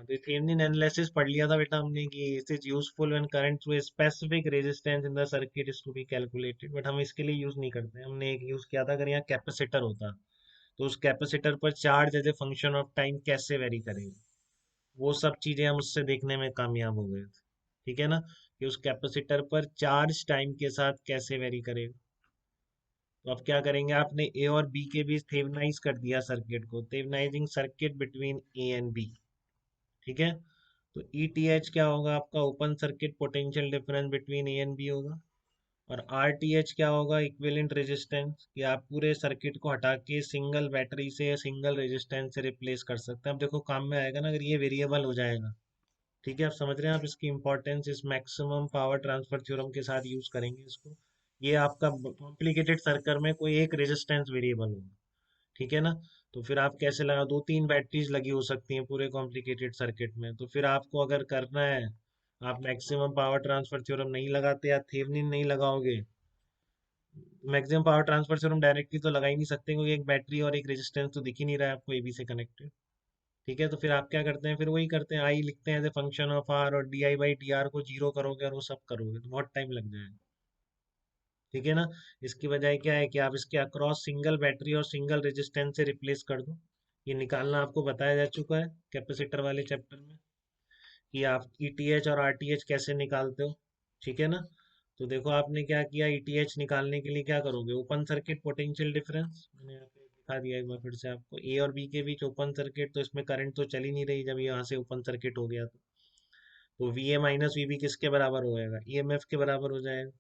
हाँ, तो Thevenin analysis पढ़ लिया था बेटा हमने कि it is useful when current through specific resistance in the circuit is to be calculated, but हम इसके लिए यूज नहीं करते हैं। हमने एक यूज किया था, अगर यहाँ कैपेसिटर होता तो उस कैपेसिटर पर charge as a function of time कैसे वेरी करेगा, वो सब चीजें हम उससे देखने में कामयाब हो गए थे। ठीक है ना, कि उस कैपेसिटर पर चार्ज टाइम के साथ कैसे वेरी करेगा। तो अब क्या करेंगे, आपने ए और बी के बीच थेवनाइज कर दिया सर्किट को, Thevenizing circuit between A and B. ठीक है, तो ई टी एच क्या होगा आपका, open circuit potential difference between A and B होगा। और आर टी एच क्या होगा, इक्विवेलेंट रेजिस्टेंस, कि आप पूरे सर्किट को हटा के सिंगल बैटरी से या सिंगल रेजिस्टेंस से रिप्लेस कर सकते हैं। अब देखो काम में आएगा ना अगर ये वेरिएबल हो जाएगा। ठीक है, आप समझ रहे हैं, आप इसकी इंपॉर्टेंस इस मैक्सिमम पावर ट्रांसफर थ्योरम के साथ यूज करेंगे इसको। ये आपका कॉम्प्लिकेटेड सर्किट में कोई एक रेजिस्टेंस वेरिएबल होगा। ठीक है ना, तो फिर आप कैसे लगा, दो तीन बैटरीज लगी हो सकती हैं पूरे कॉम्प्लिकेटेड सर्किट में, तो फिर आपको अगर करना है, आप मैक्सिमम पावर ट्रांसफर थ्योरम नहीं लगाते या थेवनिन नहीं लगाओगे। Maximum power transfer theorem directly तो लगा ही नहीं सकते, क्योंकि एक बैटरी और एक रेजिस्टेंस तो दिख ही नहीं रहा है आपको एबी से कनेक्टेड। ठीक है, तो फिर आप क्या करते हैं, फिर वही करते हैं, आई लिखते हैं as a function of R, और D I by T R को जीरो करोगे और वो सब करोगे तो बहुत टाइम लग जाएगा। ठीक है ना, इसकी बजाय क्या है कि आप इसके अक्रॉस सिंगल बैटरी और सिंगल रेजिस्टेंस से रिप्लेस कर दो। ये निकालना आपको बताया जा चुका है कैपेसिटर वाले चैप्टर में, कि आप ईटीएच और आरटीएच कैसे निकालते हो। ठीक है ना, तो देखो आपने क्या किया, ईटीएच निकालने के लिए क्या करोगे, ओपन सर्किट पोटेंशियल डिफरेंस, मैंने यहाँ पे दिखा दिया एक बार फिर से आपको, ए और बी के बीच ओपन सर्किट, तो इसमें करंट तो चल ही नहीं रही जब ये यहाँ से ओपन सर्किट हो गया तो V A minus V B किसके बराबर हो जाएगा, ई एम एफ के बराबर हो जाएगा।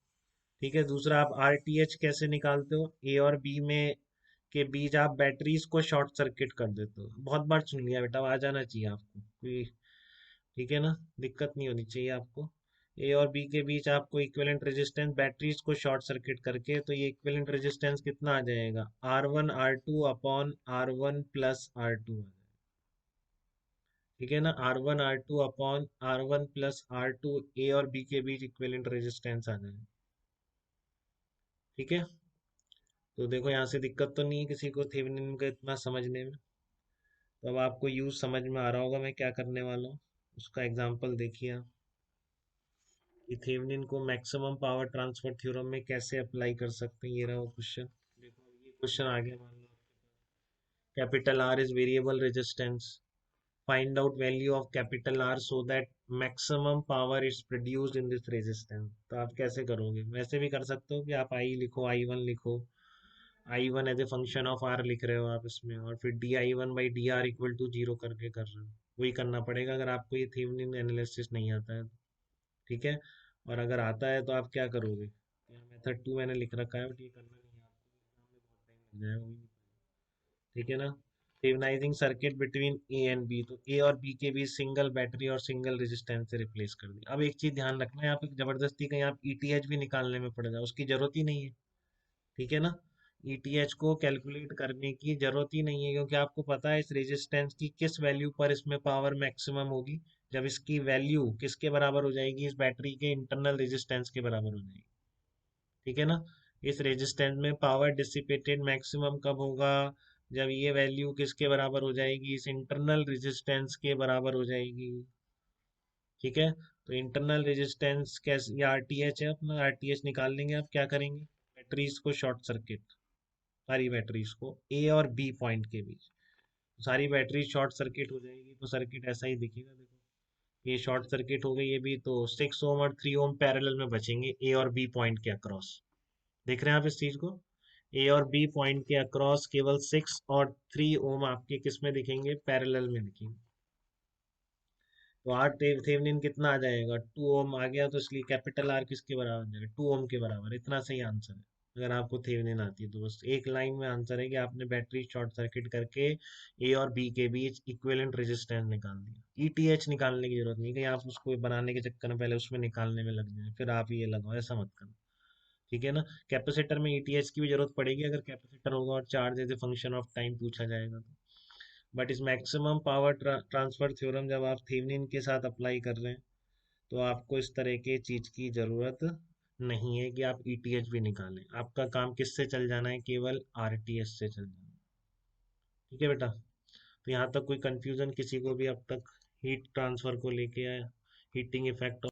ठीक है, दूसरा आप आर टी एच कैसे निकालते हो, ए और बी में के बीच आप बैटरीज को शॉर्ट सर्किट कर देते हो। बहुत बार सुन लिया बेटा, आ जाना चाहिए आपको कोई। ठीक है ना, दिक्कत नहीं होनी चाहिए आपको। ए और बी के बीच आपको इक्विवेलेंट रेजिस्टेंस बैटरीज को शॉर्ट सर्किट करके, तो ये इक्विवेलेंट रेजिस्टेंस कितना आ जाएगा, R one R two upon R one plus R two. ठीक है ना, R one R two upon R one plus R two, A और बी के बीच इक्विवेलेंट रेजिस्टेंस आ जाएगा। ठीक है, तो देखो यहाँ से दिक्कत तो नहीं है किसी को थेवेनिन का इतना समझने में। तो अब आपको यूज समझ में आ रहा होगा मैं क्या करने वाला हूँ, उसका एग्जांपल देखिए आप, कि थेवेनिन को मैक्सिमम पावर ट्रांसफर थ्योरम में कैसे अप्लाई कर सकते हैं। ये रहा वो क्वेश्चन, देखो ये क्वेश्चन आ गया, मान लो capital R is variable resistance, find out value of capital R so that maximum power is produced in this resistance। तो आप कैसे करोगे, वैसे भी कर सकते हो कि आप आई लिखो, आई वन लिखो, I one as a function of r लिख रहे हो आप इसमें, और फिर d I one by d r equal to zero करके कर रहे हो। वही करना पड़ेगा अगर आपको ये थेवेनिन एनालिसिस नहीं आता है तो। ठीक है, और अगर आता है तो आप क्या करोगे, मेथड टू मैंने लिख रखा है बट ये करना नहीं है आपको, एग्जाम में बहुत टाइम लग जाएगा, वही नहीं। ठीक है ना, Thevenizing circuit between A and B, तो ए और बी के बीच सिंगल बैटरी और सिंगल रेजिस्टेंस से रिप्लेस कर दिया। अब एक चीज ध्यान रखना है, यहाँ पे जबरदस्ती कहीं आप ईटीएच भी निकालने में पड़ जाए, उसकी जरूरत ही नहीं है। ठीक है ना, ईटीएच को कैलकुलेट करने की जरूरत ही नहीं है, क्योंकि आपको पता है इस रेजिस्टेंस की किस वैल्यू पर इसमें पावर मैक्सिमम होगी, जब इसकी वैल्यू किसके बराबर हो जाएगी, इस बैटरी के इंटरनल रेजिस्टेंस के बराबर हो जाएगी। ठीक है ना, इस रेजिस्टेंस में पावर डिसिपेटेड मैक्सिमम कब होगा, जब ये वैल्यू किसके बराबर हो जाएगी, इस इंटरनल रेजिस्टेंस के बराबर हो जाएगी। ठीक है, तो इंटरनल रेजिस्टेंस कैसे, ये आरटीएच है अपना, आरटीएच निकाल लेंगे। आप क्या करेंगे, बैटरीज को शॉर्ट सर्किट, सारी बैटरीज को ए और बी पॉइंट के बीच, सारी बैटरी शॉर्ट सर्किट हो जाएगी, तो सर्किट ऐसा ही दिखेगा। देखो ये शॉर्ट सर्किट हो गई, ये भी तो 6 ओम और 3 ओम पैरेलल में बचेंगे ए और बी पॉइंट के अक्रॉस। देख रहे हैं आप इस चीज को, ए और बी पॉइंट के अक्रॉस केवल 6 और 3 ओम आपके किस में दिखेंगे, पैरेलल में दिखेंगे। तो आर थेवेनिन कितना आ जाएगा, 2 ओम आ गया, तो इसलिए कैपिटल आर किसके बराबर आ जाएगा, 2 ओम के बराबर। इतना सही आंसर है, अगर आपको थेवेनिन आती है तो बस एक लाइन में आंसर है कि आपने बैटरी शॉर्ट सर्किट करके ए और बी के बीच इक्विवेलेंट रेजिस्टेंस निकाल दिया। ईटीएच निकालने की जरूरत नहीं, कि आप उसको बनाने के चक्कर में पहले उसमें निकालने में लग जाए फिर आप ये लगाओ, ऐसा मत करो। ठीक है ना, कैपेसिटर में ईटीएच की भी जरूरत पड़ेगी अगर कैपेसिटर होगा और charge as a function of time पूछा जाएगा तो। बट इस मैक्सिमम पावर ट्रांसफर थ्योरम जब आप थेवेनिन के साथ अप्लाई कर रहे हैं, तो आपको इस तरह के चीज की जरूरत नहीं है कि आप ईटीएच भी निकालें। आपका काम किससे चल जाना है, केवल आरटीएच से चल जाना है। ठीक है बेटा, तो यहाँ तक कोई कंफ्यूजन किसी को भी अब तक हीट ट्रांसफर को लेके आया, हीटिंग इफेक्ट